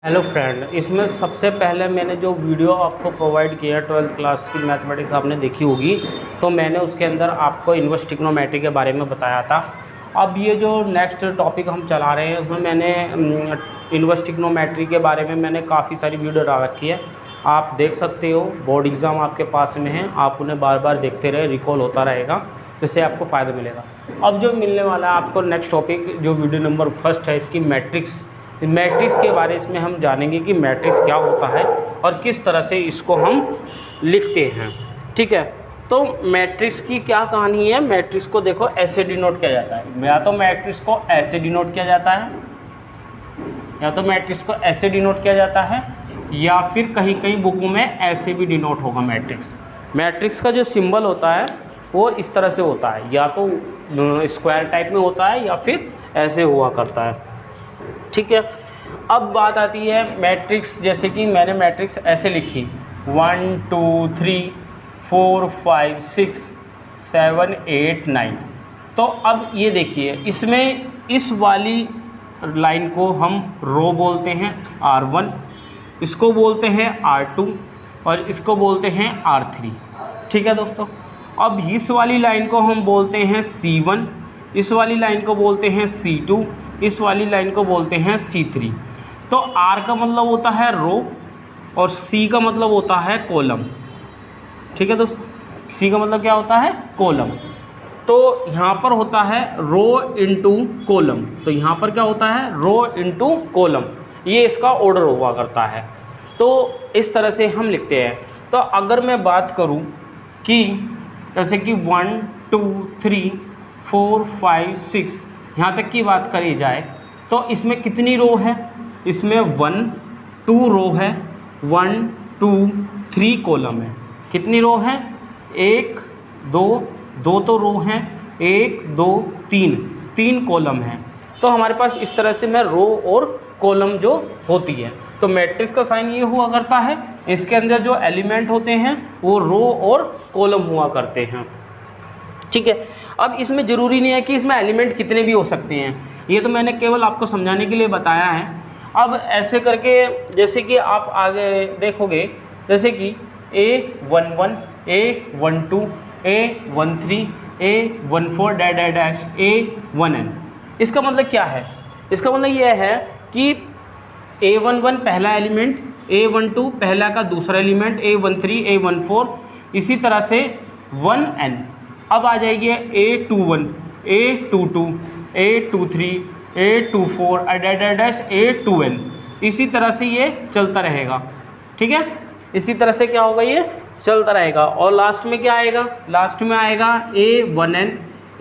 Hello friend, इसमें सबसे पहले मैंने जो वीडियो आपको प्रोवाइड किया 12th क्लास की मैथमेटिक्स आपने देखी होगी, तो मैंने उसके अंदर आपको इन्वर्स ट्रिग्नोमेट्री के बारे में बताया था। अब ये जो नेक्स्ट टॉपिक हम चला रहे हैं उसमें मैंने इन्वर्स ट्रिग्नोमेट्री के बारे में मैंने काफ़ी सारी वीडियो डाल रखी है। आप देख सकते हो, बोर्ड एग्ज़ाम आपके पास में है, आप उन्हें बार बार देखते रहे, रिकॉल होता रहेगा, जिससे आपको फ़ायदा मिलेगा। अब जो मिलने वाला है आपको नेक्स्ट टॉपिक, जो वीडियो नंबर फर्स्ट है इसकी मैट्रिक्स के बारे में हम जानेंगे कि मैट्रिक्स क्या होता है और किस तरह से इसको हम लिखते हैं। ठीक है, तो मैट्रिक्स की क्या कहानी है। मैट्रिक्स को देखो ऐसे डिनोट किया जाता है, या तो मैट्रिक्स को ऐसे डिनोट किया जाता है, या फिर कहीं कहीं बुकों में ऐसे भी डिनोट होगा। मैट्रिक्स का जो सिंबल होता है वो इस तरह से होता है, या तो स्क्वायर टाइप में होता है या फिर ऐसे हुआ करता है। ठीक है, अब बात आती है मैट्रिक्स, जैसे कि मैंने मैट्रिक्स ऐसे लिखी 1 2 3 4 5 6 7 8 9। तो अब ये देखिए, इसमें इस वाली लाइन को हम रो बोलते हैं R1, इसको बोलते हैं R2 और इसको बोलते हैं R3। ठीक है दोस्तों, अब इस वाली लाइन को हम बोलते हैं C1, इस वाली लाइन को बोलते हैं C2, इस वाली लाइन को बोलते हैं C3। तो R का मतलब होता है रो और C का मतलब होता है कॉलम। ठीक है दोस्तों, C का मतलब क्या होता है, कॉलम। तो यहाँ पर होता है रो इनटू कॉलम, तो यहाँ पर क्या होता है, रो इनटू कॉलम, ये इसका ऑर्डर हुआ करता है। तो इस तरह से हम लिखते हैं। तो अगर मैं बात करूँ कि जैसे कि 1 2 3 4 5 6 यहाँ तक की बात करी जाए, तो इसमें कितनी रो है, इसमें 1 2 रो है, 1 2 3 कॉलम है। कितनी रो है, 1 2 2 तो रो हैं, 1 2 3 कॉलम है। तो हमारे पास इस तरह से मैं रो और कॉलम जो होती है, तो मैट्रिक्स का साइन ये हुआ करता है, इसके अंदर जो एलिमेंट होते हैं वो रो और कॉलम हुआ करते हैं। ठीक है, अब इसमें ज़रूरी नहीं है कि इसमें एलिमेंट कितने भी हो सकते हैं, ये तो मैंने केवल आपको समझाने के लिए बताया है। अब ऐसे करके जैसे कि आप आगे देखोगे, जैसे कि A11 A12 A13 A14 dash A1n। इसका मतलब क्या है, इसका मतलब यह है कि A11 पहला एलिमेंट, A12 पहला का दूसरा एलिमेंट, A13 A14, इसी तरह से 1n। अब आ जाएगी A21 A22 A23 A24 dash A2n, इसी तरह से ये चलता रहेगा। ठीक है, इसी तरह से क्या होगा, ये चलता रहेगा। और लास्ट में क्या आएगा, लास्ट में आएगा A1n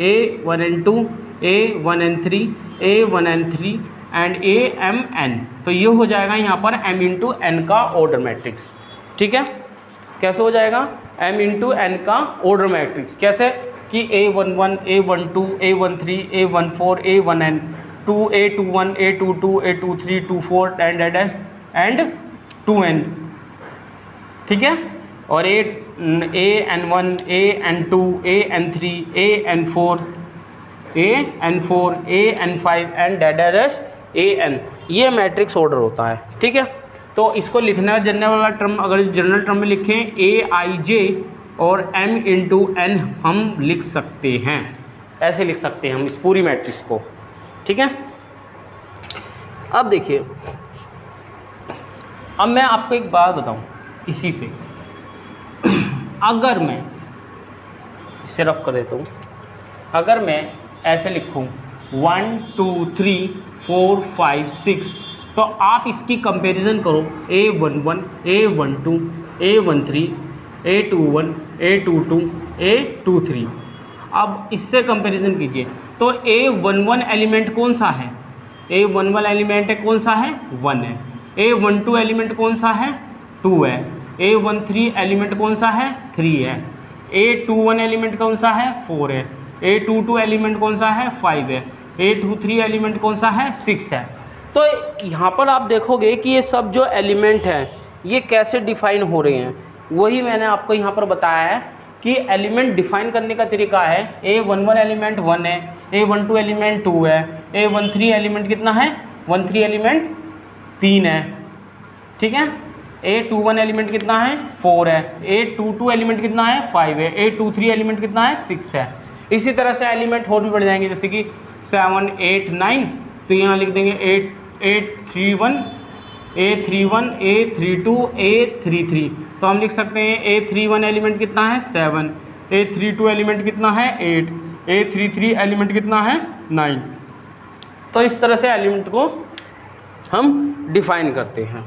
A1n2 A1n3 A1n3 and AMN। तो ये हो जाएगा यहाँ पर m इंटू n का ऑर्डर मैट्रिक्स। ठीक है, कैसे हो जाएगा, m इंटू n का ऑर्डर मैट्रिक्स। कैसे कि A11 A12 A13 A14 A1n 2 A21 A22 A23 24 and 2n। ठीक है, और AN1 AN2 AN3 AN4 AN5 and AN, ये मैट्रिक्स ऑर्डर होता है। ठीक है, तो इसको लिखना जनरल वाला टर्म, अगर जनरल टर्म में लिखें AIJ और m इंटू n हम लिख सकते हैं, ऐसे लिख सकते हैं हम इस पूरी मैट्रिक्स को। ठीक है, अब देखिए, अब मैं आपको एक बात बताऊं इसी से, अगर मैं इसे रफ कर देता हूँ, अगर मैं ऐसे लिखूँ 1 2 3 4 5 6, तो आप इसकी कंपैरिजन करो A11 A12 A13 A21 A22 A23। अब इससे कंपैरिजन कीजिए, तो A11 एलिमेंट कौन सा है, A11 एलिमेंट कौन सा है, 1 है। A12 एलिमेंट कौन सा है, 2 है। A13 एलिमेंट कौन सा है, 3 है। A21 एलिमेंट कौन सा है, 4 है। A22 एलिमेंट कौन सा है, 5 है। A23 एलिमेंट कौन सा है, 6 है। तो यहाँ पर आप देखोगे कि ये सब जो एलिमेंट हैं ये कैसे डिफाइन हो रहे हैं, वही मैंने आपको यहाँ पर बताया है कि एलिमेंट डिफाइन करने का तरीका है। A11 एलिमेंट 1 है, A12 एलिमेंट 2 है, A13 एलिमेंट कितना है, 13 एलिमेंट 3 है, ठीक है। A21 एलिमेंट कितना है 4 है, A22 एलिमेंट कितना है 5 है, A23 एलिमेंट कितना है 6 है। इसी तरह से एलिमेंट और भी बढ़ जाएंगे, जैसे कि 7 8 9, तो यहाँ लिख देंगे 831 A31 A32 A33। तो हम लिख सकते हैं A31 एलिमेंट कितना है 7, A32 एलिमेंट कितना है 8, A33 एलिमेंट कितना है 9। तो इस तरह से एलिमेंट को हम डिफाइन करते हैं,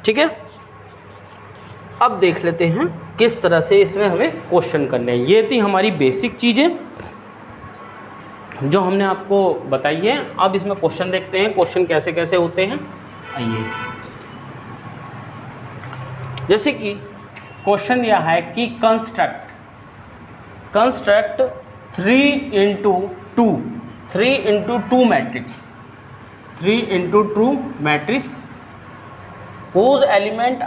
ठीक है। अब देख लेते हैं किस तरह से इसमें हमें क्वेश्चन करने हैं। ये थी हमारी बेसिक चीज़ें जो हमने आपको बताई है। अब इसमें क्वेश्चन देखते हैं, क्वेश्चन कैसे कैसे होते हैं। आइए, जैसे कि क्वेश्चन दिया है कि construct 3 into 2 matrix, 3 into 2 matrix whose element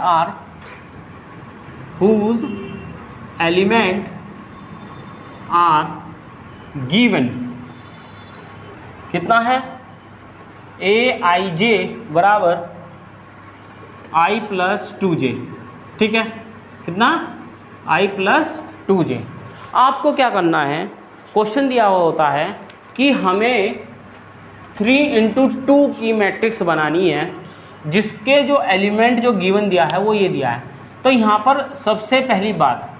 are given। कितना है Aij बराबर I प्लस 2j, ठीक है। कितना I प्लस 2j। आपको क्या करना है, क्वेश्चन दिया हुआ होता है कि हमें 3 into 2 की मैट्रिक्स बनानी है, जिसके जो एलिमेंट जो गिवन दिया है वो ये दिया है। तो यहाँ पर सबसे पहली बात,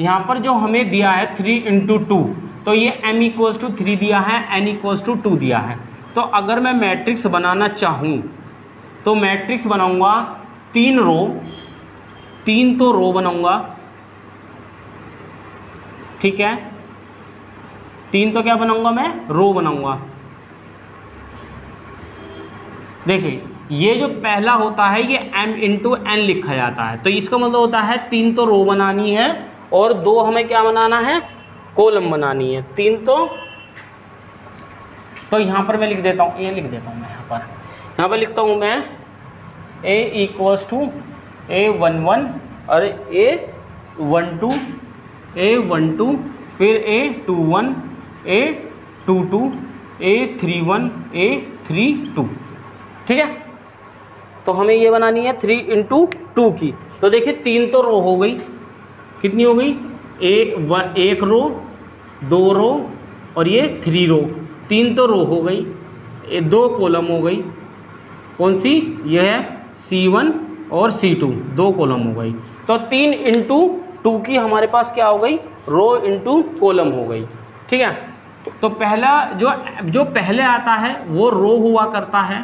यहाँ पर जो हमें दिया है 3 into 2, तो ये m इक्वल्स टू 3 दिया है, n इक्वल्स टू 2 दिया है। तो अगर मैं मैट्रिक्स बनाना चाहूँ तो मैट्रिक्स बनाऊँगा 3 रो, 3 तो रो बनाऊँगा, ठीक है। 3 तो क्या बनाऊँगा मैं, रो बनाऊँगा। देखिए ये जो पहला होता है ये m इंटू n लिखा जाता है, तो इसका मतलब होता है 3 तो रो बनानी है और 2 हमें क्या बनाना है, कॉलम बनानी है। 3 तो यहाँ पर मैं लिख देता हूँ, ये लिख देता हूँ मैं यहाँ पर लिखता हूँ मैं a इक्वल्स टू A11 और A12, A12 फिर A21 A22 A31 A32, ठीक है। तो हमें ये बनानी है 3 into 2 की। तो देखिए 3 तो रो हो गई, कितनी हो गई, एक रो, 2 रो और ये 3 रो। 3 तो रो हो गई, 2 कॉलम हो गई, कौन सी, यह है C1 और C2, 2 कॉलम हो गई। तो 3 into 2 की हमारे पास क्या हो गई, रो इंटू कॉलम हो गई, ठीक है। तो पहला जो पहले आता है वो रो हुआ करता है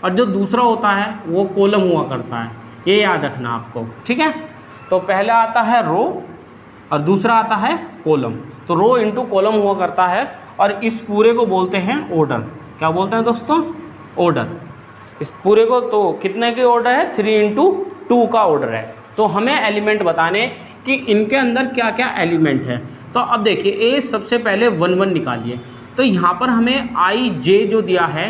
और जो दूसरा होता है वो कॉलम हुआ करता है, ये याद रखना आपको, ठीक है। तो पहला आता है रो और दूसरा आता है कॉलम। तो रो इंटू कॉलम हुआ करता है और इस पूरे को बोलते हैं ऑर्डर। क्या बोलते हैं दोस्तों, ऑर्डर। इस पूरे को तो कितने के ऑर्डर है, 3 into 2 का ऑर्डर है। तो हमें एलिमेंट बताने कि इनके अंदर क्या क्या एलिमेंट है। तो अब देखिए a सबसे पहले 1 1 निकालिए। तो यहाँ पर हमें i j जो दिया है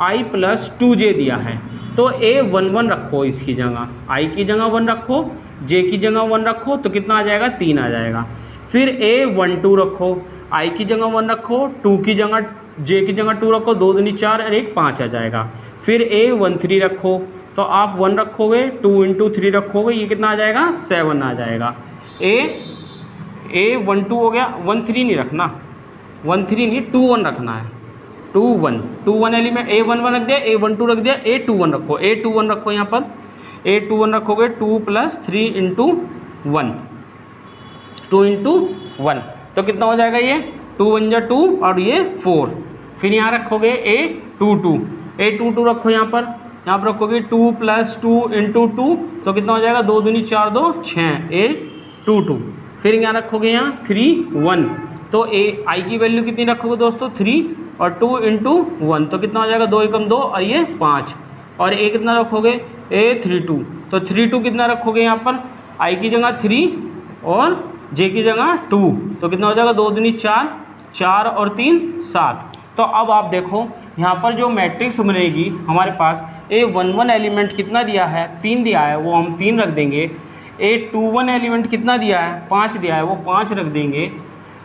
i प्लस 2j दिया है, तो A11 रखो इसकी जगह, i की जगह 1 रखो, j की जगह 1 रखो, तो कितना आ जाएगा, 3 आ जाएगा। फिर A12 रखो, i की जगह 1 रखो, 2 की जगह, j की जगह 2 रखो, 2 दूनी 4 और 1 5 आ जाएगा। फिर A13 रखो, तो आप 1 रखोगे, 2 into 3 रखोगे, ये कितना आ जाएगा, 7 आ जाएगा। A12 हो गया, 1 3 नहीं रखना, 1 3 नहीं, 2 1 रखना है, 2 1 एलिमेंट, A11 रख दिया, A12 रख दिया, A21 रखो, A21 रखो यहाँ पर, A21 रखोगे 2 + 3 into 1, 2 into 1, तो कितना हो जाएगा, ये 2 1 जा 2 और ये 4। फिर यहाँ रखोगे A22 रखो यहाँ पर रखोगे 2 + 2 into 2, तो कितना हो जाएगा, 2 दूनी 4 2 6, A22। फिर यहाँ रखोगे यहाँ 3 1, तो i की वैल्यू कितनी रखोगे दोस्तों, 3 और 2 into 1, तो कितना हो जाएगा, 2 एकम 2 और ये 5, और a कितना रखोगे, A32, तो 32 कितना रखोगे यहाँ पर, i की जगह 3 और j की जगह 2, तो कितना हो जाएगा, 2 दूनी 4, 4 और 3 7। तो अब आप देखो यहाँ पर जो मैट्रिक्स बनेगी हमारे पास, A11 एलिमेंट कितना दिया है, 3 दिया है, वो हम 3 रख देंगे। A21 एलिमेंट कितना दिया है, 5 दिया है, वो 5 रख देंगे।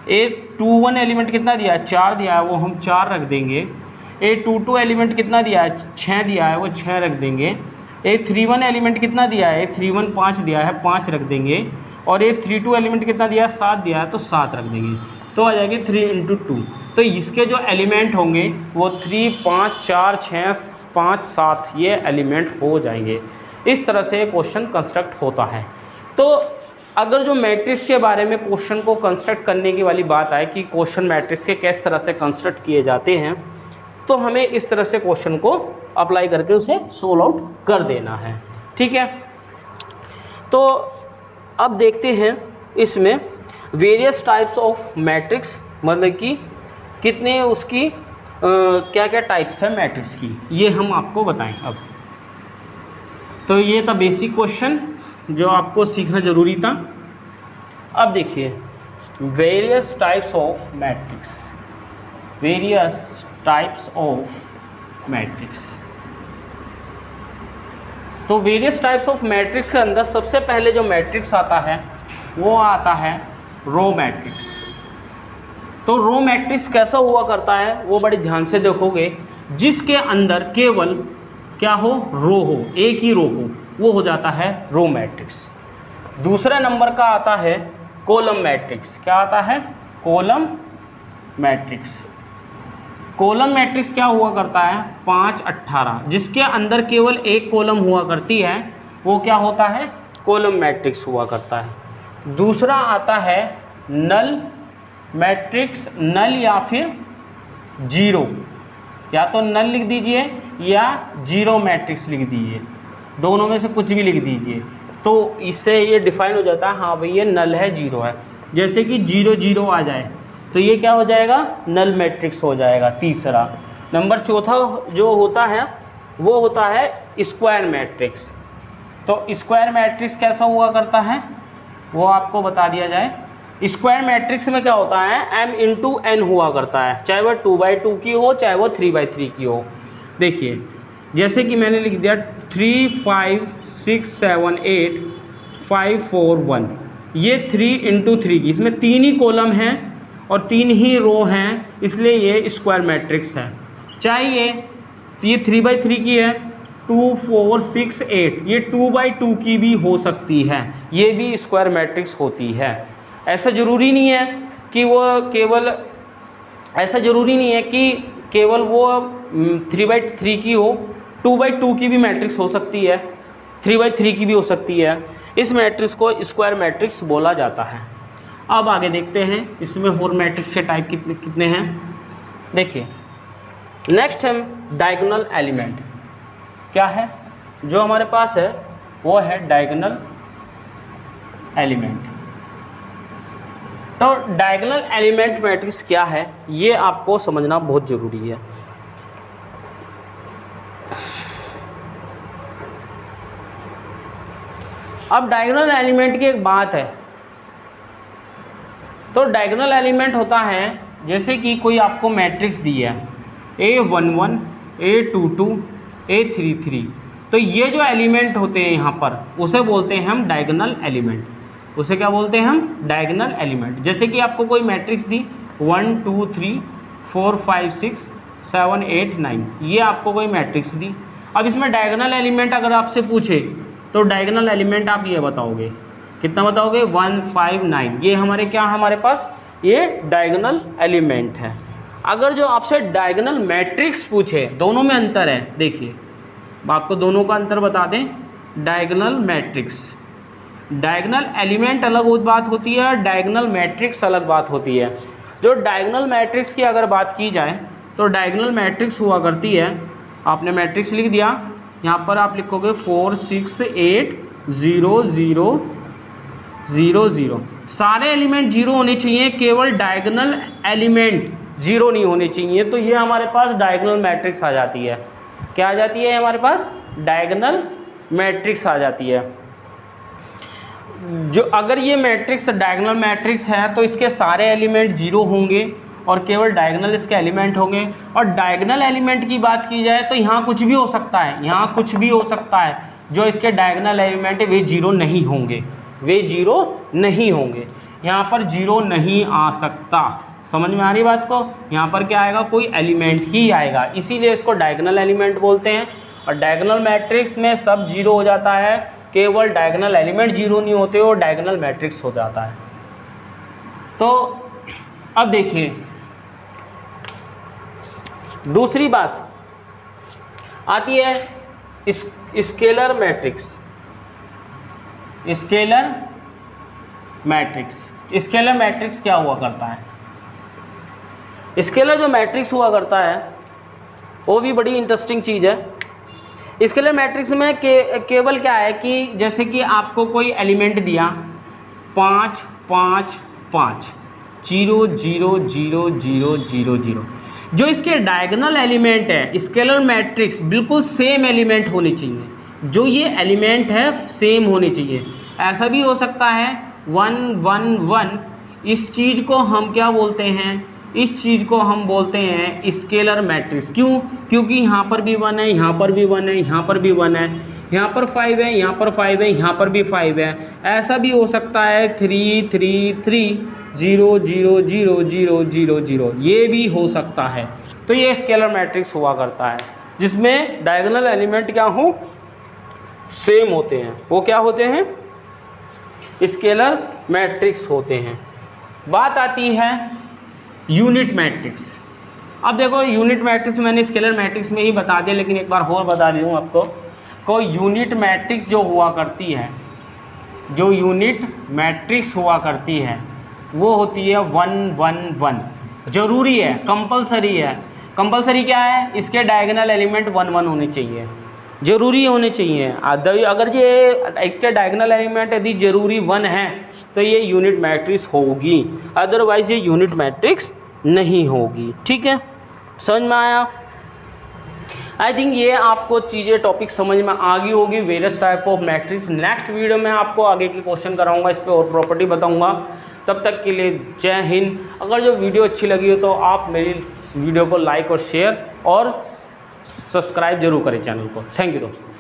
A21 एलिमेंट कितना दिया है, 4 दिया है, वो हम 4 रख देंगे। A22 एलिमेंट कितना दिया है, 6 दिया है, वो 6 रख देंगे। A31 एलिमेंट कितना दिया है, A31 5 दिया है, 5 रख देंगे, और A32 एलिमेंट कितना दिया है, 7 दिया है, तो 7 रख देंगे, तो आ जाएगी 3 × 2। तो इसके जो एलिमेंट होंगे वो 3, 5, 4, 6, 5, 7 ये एलिमेंट हो जाएंगे। इस तरह से क्वेश्चन कंस्ट्रक्ट होता है। तो अगर जो मैट्रिक्स के बारे में क्वेश्चन को कंस्ट्रक्ट करने की वाली बात आए कि क्वेश्चन मैट्रिक्स के किस तरह से कंस्ट्रक्ट किए जाते हैं, तो हमें इस तरह से क्वेश्चन को अप्लाई करके उसे सोल्व आउट कर देना है। ठीक है, तो अब देखते हैं इसमें वेरियस टाइप्स ऑफ मैट्रिक्स, मतलब कि कितने उसकी क्या क्या टाइप्स है मैट्रिक्स की, ये हम आपको बताएं। अब तो ये था बेसिक क्वेश्चन जो आपको सीखना ज़रूरी था। अब देखिए various types of matrix, various types of matrix. तो वेरियस टाइप्स ऑफ मैट्रिक्स के अंदर सबसे पहले जो मैट्रिक्स आता है वो आता है रो मैट्रिक्स। तो रो मैट्रिक्स कैसा हुआ करता है वो बड़े ध्यान से देखोगे, जिसके अंदर केवल क्या हो, रो हो, एक ही रो हो, वो हो जाता है रो मैट्रिक्स। दूसरे नंबर का आता है कॉलम मैट्रिक्स। क्या आता है, कॉलम मैट्रिक्स। कॉलम मैट्रिक्स क्या हुआ करता है, 5, 18, जिसके अंदर केवल एक कॉलम हुआ करती है वो क्या होता है, कॉलम मैट्रिक्स हुआ करता है। दूसरा आता है नल मैट्रिक्स, नल या फिर जीरो, या तो नल लिख दीजिए या जीरो मैट्रिक्स लिख दीजिए, दोनों में से कुछ भी लिख दीजिए, तो इससे ये डिफाइन हो जाता है हाँ भाई ये नल है, जीरो है। जैसे कि 0, 0 आ जाए तो ये क्या हो जाएगा, नल मैट्रिक्स हो जाएगा। तीसरा नंबर चौथा जो होता है वो होता है स्क्वायर मैट्रिक्स। तो स्क्वायर मैट्रिक्स कैसा हुआ करता है वो आपको बता दिया जाए। स्क्वायर मैट्रिक्स में क्या होता है, m × n हुआ करता है, चाहे वह 2/2 की हो चाहे वो 3/3 की हो। देखिए जैसे कि मैंने लिख दिया 3, 5, 6, 7, 8, 5, 4, 1, ये 3 × 3 की, इसमें 3 ही कॉलम हैं और 3 ही रो हैं, इसलिए ये स्क्वायर मैट्रिक्स है। चाहे ये 3/3 की है, 2, 4, 6, 8, ये 2/2 की भी हो सकती है, ये भी स्क्वायर मैट्रिक्स होती है। ऐसा ज़रूरी नहीं है कि वो केवल, ऐसा ज़रूरी नहीं है कि केवल वो 3/3 की हो, 2/2 की भी मैट्रिक्स हो सकती है, 3/3 की भी हो सकती है। इस मैट्रिक्स को स्क्वायर मैट्रिक्स बोला जाता है। अब आगे देखते हैं इसमें और मैट्रिक्स के टाइप कितने हैं। देखिए नेक्स्ट हम डायगोनल एलिमेंट, क्या है जो हमारे पास है वो है डायगोनल एलिमेंट। तो डायगोनल एलिमेंट मैट्रिक्स क्या है ये आपको समझना बहुत ज़रूरी है। अब डायगोनल एलिमेंट की एक बात है, तो डायगोनल एलिमेंट होता है जैसे कि कोई आपको मैट्रिक्स दी है A11, A22, A33, तो ये जो एलिमेंट होते हैं यहाँ पर उसे बोलते हैं हम डायगोनल एलिमेंट। उसे क्या बोलते हैं हम, डायगोनल एलिमेंट। जैसे कि आपको कोई मैट्रिक्स दी 1, 2, 3, 4, 5, 6, 7, 8, 9, ये आपको कोई मैट्रिक्स दी। अब इसमें डायगोनल एलिमेंट अगर आपसे पूछे तो डायगोनल एलिमेंट आप ये बताओगे, कितना बताओगे, 1, 5, 9, ये हमारे क्या, हमारे पास ये डायगोनल एलिमेंट है। अगर जो आपसे डायगोनल मैट्रिक्स पूछे, दोनों में अंतर है, देखिए आपको दोनों का अंतर बता दें। डायगोनल मैट्रिक्स, डायगोनल एलिमेंट अलग बात होती है, डायगोनल मैट्रिक्स अलग बात होती है। जो डायगोनल मैट्रिक्स की अगर बात की जाए तो डायगोनल मैट्रिक्स हुआ करती है, आपने मैट्रिक्स लिख दिया, यहाँ पर आप लिखोगे 4, 6, 8, 0, 0, 0, 0, सारे एलिमेंट 0 होने चाहिए, केवल डायगोनल एलिमेंट 0 नहीं होने चाहिए। तो ये हमारे पास डायगोनल मैट्रिक्स आ जाती है। क्या आ जाती है हमारे पास, डायगोनल मैट्रिक्स आ जाती है। जो अगर ये मैट्रिक्स डायगोनल मैट्रिक्स है तो इसके सारे एलिमेंट 0 होंगे और केवल डायगोनल इसके एलिमेंट होंगे। और डायगोनल एलिमेंट की बात की जाए तो यहाँ कुछ भी हो सकता है, यहाँ कुछ भी हो सकता है, जो इसके डायगोनल एलिमेंट है वे 0 नहीं होंगे, वे 0 नहीं होंगे, यहाँ पर 0 नहीं आ सकता। समझ में आ रही बात को, यहाँ पर क्या आएगा, कोई एलिमेंट ही आएगा, इसीलिए इसको डायगोनल एलिमेंट बोलते हैं। और डायगोनल मैट्रिक्स में सब जीरो हो जाता है, केवल डायगोनल एलिमेंट जीरो नहीं होते और डायगोनल मैट्रिक्स हो जाता है। तो अब देखिए दूसरी बात आती है scalar matrix. Scalar matrix, scalar matrix क्या हुआ करता है? स्केलर जो मैट्रिक्स हुआ करता है वो भी बड़ी इंटरेस्टिंग चीज़ है। स्केलर मैट्रिक्स में केवल क्या है कि जैसे कि आपको कोई एलिमेंट दिया 5 5 5 0 0 0 0 0 0, जो इसके डायगोनल एलिमेंट है स्केलर मैट्रिक्स बिल्कुल सेम एलिमेंट होने चाहिए, जो ये एलिमेंट है सेम होने चाहिए। ऐसा भी हो सकता है 1 1 1, इस चीज़ को हम क्या बोलते हैं? इस चीज़ को हम बोलते हैं स्केलर मैट्रिक्स। क्यों? क्योंकि यहाँ पर भी 1 है, यहाँ पर भी 1 है, यहाँ पर भी 1 है, यहाँ पर 5 है, यहाँ पर 5 है, यहाँ पर भी 5 है। ऐसा भी हो सकता है 3 3 3 0 0 0 0 0 0, ये भी हो सकता है। तो ये स्केलर मैट्रिक्स हुआ करता है जिसमें डायगोनल एलिमेंट क्या हो? सेम होते हैं। वो क्या होते हैं? स्केलर मैट्रिक्स होते हैं। बात आती है यूनिट मैट्रिक्स। अब देखो यूनिट मैट्रिक्स मैंने स्केलर मैट्रिक्स में ही बता दिया, लेकिन एक बार और बता दूँ आपको को यूनिट मैट्रिक्स जो हुआ करती है, जो यूनिट मैट्रिक्स हुआ करती है वो होती है 1 1 1। जरूरी है, कंपलसरी है। कंपलसरी क्या है? इसके डायगोनल एलिमेंट 1 1 होने चाहिए, जरूरी होने चाहिए। अगर ये इसके डायगोनल एलिमेंट यदि जरूरी 1 है तो ये यूनिट मैट्रिक्स होगी, अदरवाइज ये यूनिट मैट्रिक्स नहीं होगी। ठीक है, समझ में आया? आई थिंक ये आपको चीज़ें टॉपिक समझ में आ गई होगी, various type of matrix. Next video में आपको आगे की क्वेश्चन कराऊंगा, इस पर और प्रॉपर्टी बताऊंगा। तब तक के लिए जय हिंद। अगर जो वीडियो अच्छी लगी हो तो आप मेरी वीडियो को लाइक और शेयर और सब्सक्राइब जरूर करें चैनल को। थैंक यू दोस्तों।